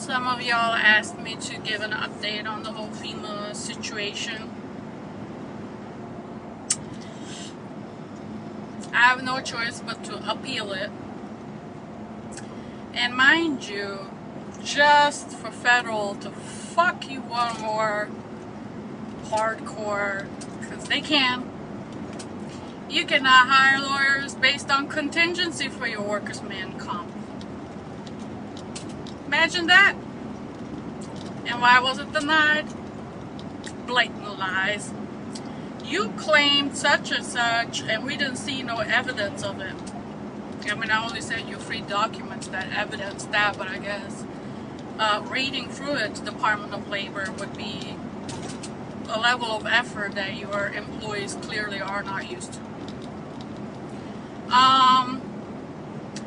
Some of y'all asked me to give an update on the whole FEMA situation. I have no choice but to appeal it. And mind you, just for federal to fuck you one more hardcore, because they can. You cannot hire lawyers based on contingency for your workers' man comp. Imagine that. And why was it denied? Blatant lies. You claimed such and such, and we didn't see no evidence of it. I mean, I only sent you free documents that evidence that, but I guess reading through it, Department of Labor would be a level of effort that your employees clearly are not used to.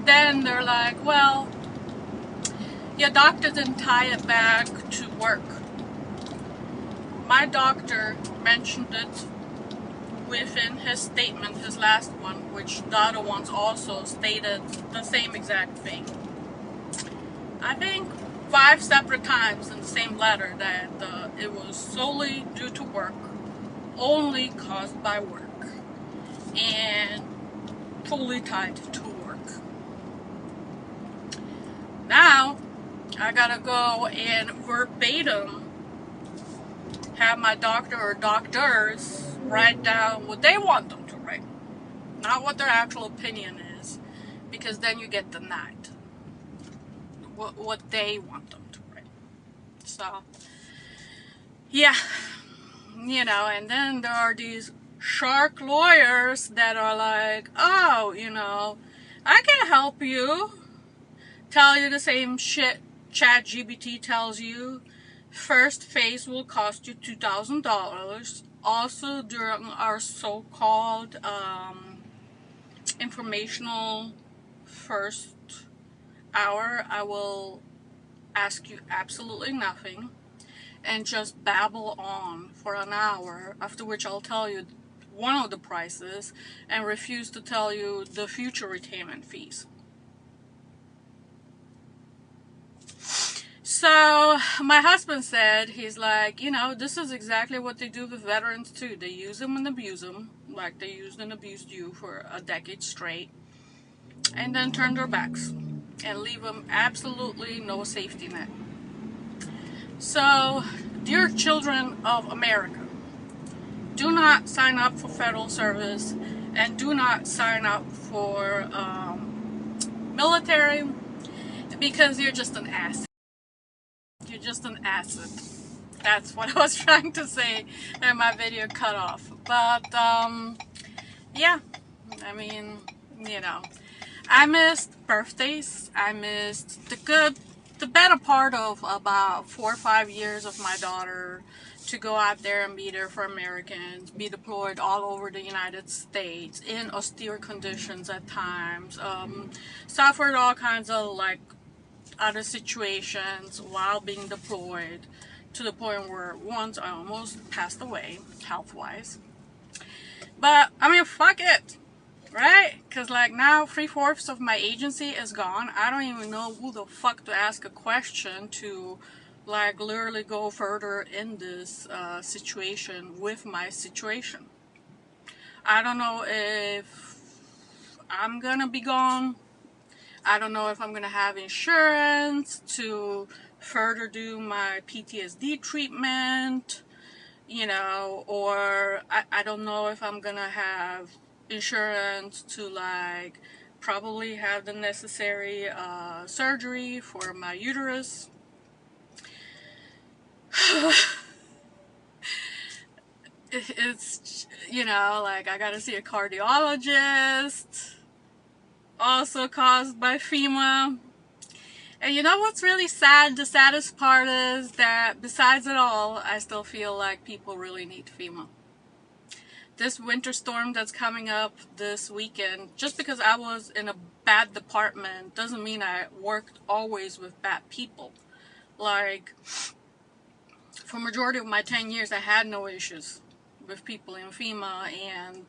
Then they're like, well, your doctor didn't tie it back to work. My doctor mentioned it within his statement, his last one, which the other ones also stated the same exact thing. I think 5 separate times in the same letter that it was solely due to work, only caused by work, and totally tied to work. Now, I gotta go and verbatim have my doctor or doctors write down what they want them to write, not what their actual opinion is, because then you get denied what they want them to write. So, yeah, and then there are these shark lawyers that are like, oh, I can help you, tell you the same shit ChatGPT tells you. First phase will cost you $2,000. Also, during our so-called informational first hour, I will ask you absolutely nothing and just babble on for an hour, after which I'll tell you one of the prices and refuse to tell you the future retainment fees. So my husband said, he's like, this is exactly what they do with veterans too. They use them and abuse them, like they used and abused you for a decade straight, and then turn their backs and leave them absolutely no safety net. So, dear children of America, do not sign up for federal service and do not sign up for military, because you're just an asset. You're just an asset. That's what I was trying to say, and my video cut off. But yeah, I mean, I missed birthdays. I missed the better part of about 4 or 5 years of my daughter to go out there and be there for Americans, be deployed all over the United States in austere conditions at times, suffered all kinds of other situations while being deployed, to the point where once I almost passed away health-wise. But I mean, fuck it, right? Because now 3/4 of my agency is gone. I don't even know who the fuck to ask a question to literally go further in this situation with my situation. I don't know if I'm gonna be gone. I don't know if I'm going to have insurance to further do my PTSD treatment, or I don't know if I'm going to have insurance to probably have the necessary surgery for my uterus. It's, I got to see a cardiologist. Also caused by FEMA. And you know what's really sad? The saddest part is that besides it all, I still feel like people really need FEMA. This winter storm that's coming up this weekend, just because I was in a bad department doesn't mean I worked always with bad people. For majority of my 10 years, I had no issues with people in FEMA, and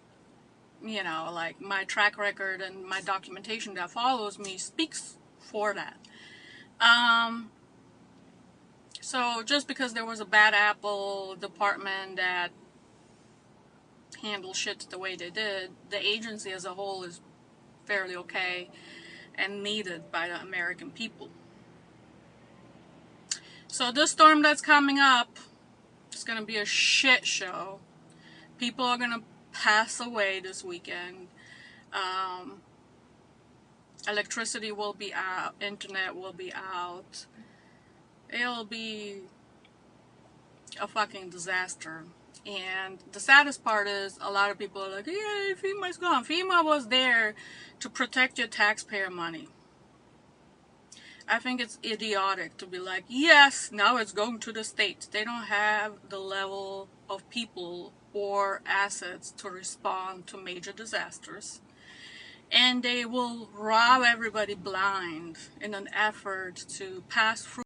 my track record and my documentation that follows me speaks for that. So just because there was a bad apple department that handled shit the way they did, the agency as a whole is fairly okay and needed by the American people. So this storm that's coming up is going to be a shit show. People are going to pass away this weekend. Electricity will be out, internet will be out. It'll be a fucking disaster. And the saddest part is a lot of people are like, yeah, FEMA's gone. FEMA was there to protect your taxpayer money. I think it's idiotic to be like, yes, now it's going to the states. They don't have the level of people or assets to respond to major disasters. And they will rob everybody blind in an effort to pass through